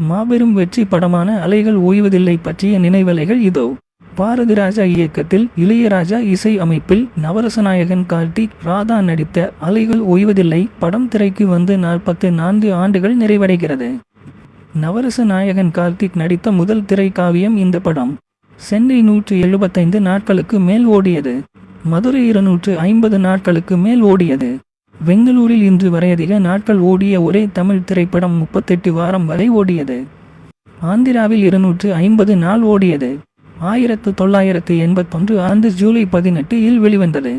மாபெரும் வெற்றி படமான அலைகள் ஓய்வதில்லை பற்றிய நினைவலைகள் இதோ. பாரதிராஜா இயக்கத்தில் இளையராஜா இசை அமைப்பில் நவரசநாயகன் கார்த்திக் ராதா நடித்த அலைகள் ஓய்வதில்லை படம் திரைக்கு வந்து 44 ஆண்டுகள் நிறைவடைகிறது. நவரச நாயகன் கார்த்திக் நடித்த முதல் திரைக்காவியம் இந்த படம். சென்னை 175 நாட்களுக்கு மேல் ஓடியது. மதுரை 250 நாட்களுக்கு மேல் ஓடியது. பெங்களூரில் இன்று வரை அதிக நாட்கள் ஓடிய ஒரே தமிழ் திரைப்படம் 38 வாரம் வரை ஓடியது. ஆந்திராவில் 250 நாள் ஓடியது. 1981 ஆண்டு ஜூலை 18 இல் வெளிவந்தது.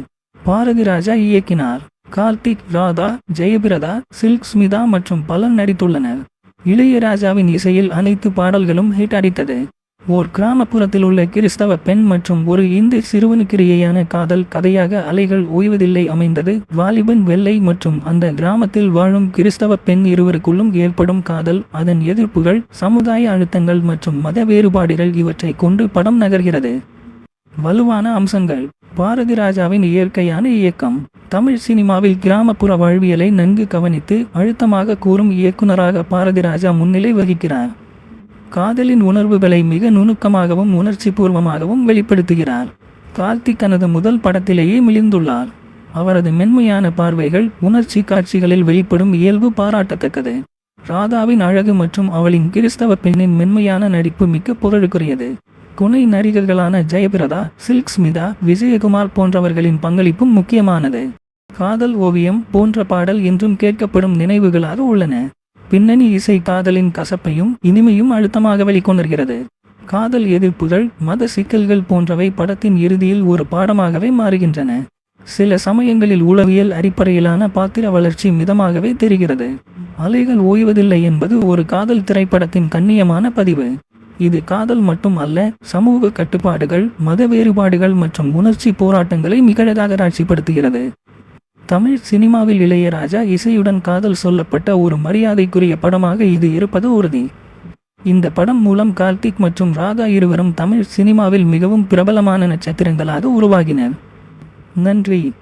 பாரதிராஜா இயக்கினார். கார்த்திக், ராதா, ஜெயபிரதா, சில்க் ஸ்மிதா மற்றும் பலர் நடித்துள்ளனர். இளையராஜாவின் இசையில் அனைத்து பாடல்களும் ஹிட் அடித்தது. ஓர் கிராமப்புறத்தில் உள்ள கிறிஸ்தவ பெண் மற்றும் ஒரு இந்து சிறுவனுக்கிடையேயான காதல் கதையாக அலைகள் ஓய்வதில்லை அமைந்தது. வாலிபன் வெள்ளை மற்றும் அந்த கிராமத்தில் வாழும் கிறிஸ்தவ பெண் இருவருக்குள்ளும் ஏற்படும் காதல், அதன் எதிர்ப்புகள், சமுதாய அழுத்தங்கள் மற்றும் மத வேறுபாடுகள் இவற்றை கொண்டு படம் நகர்கிறது. வலுவான அம்சங்கள். பாரதிராஜாவின் இயற்கையான இயக்கம். தமிழ் சினிமாவில் கிராமப்புற வாழ்வியலை நன்கு கவனித்து அழுத்தமாக கூறும் இயக்குனராக பாரதிராஜா முன்னிலை வகிக்கிறார். காதலின் உணர்வுகளை மிக நுணுக்கமாகவும் உணர்ச்சி பூர்வமாகவும் வெளிப்படுத்துகிறார். கார்த்திக் தனது முதல் படத்திலேயே மிளிர்ந்துள்ளார். அவரது மென்மையான பார்வைகள், உணர்ச்சி காட்சிகளில் வெளிப்படும் இயல்பு பாராட்டத்தக்கது. ராதாவின் அழகு மற்றும் அவளின் கிறிஸ்தவ பெண்ணின் மென்மையான நடிப்பு மிக்க புகழுக்குரியது. துணை நடிகர்களான ஜெயபிரதா, சில்க் ஸ்மிதா, விஜயகுமார் போன்றவர்களின் பங்களிப்பும் முக்கியமானது. காதல் ஓவியம் போன்ற பாடல் என்றும் கேட்கப்படும் நினைவுகளாக உள்ளன. பின்னணி இசை காதலின் கசப்பையும் இனிமையும் அழுத்தமாக வெளிக்கொணர்கிறது. காதல் எதிர்ப்புகள், மத சிக்கல்கள் போன்றவை படத்தின் இறுதியில் ஒரு பாடமாகவே மாறுகின்றன. சில சமயங்களில் உளவியல் அடிப்படையிலான பாத்திர வளர்ச்சி மிதமாகவே தெரிகிறது. அலைகள் ஓய்வதில்லை என்பது ஒரு காதல் திரைப்படத்தின் கண்ணியமான பதிவு. இது காதல் மட்டும் அல்ல, சமூக கட்டுப்பாடுகள், மத வேறுபாடுகள் மற்றும் உணர்ச்சி போராட்டங்களை மிக அழகாக காட்சிப்படுத்துகிறது. தமிழ் சினிமாவில் இளையராஜா இசையுடன் காதல் சொல்லப்பட்ட ஒரு மரியாதைக்குரிய படமாக இது இருப்பது உறுதி. இந்த படம் மூலம் கார்த்திக் மற்றும் ராதா இருவரும் தமிழ் சினிமாவில் மிகவும் பிரபலமான நட்சத்திரங்களாக உருவாகினர். நன்றி.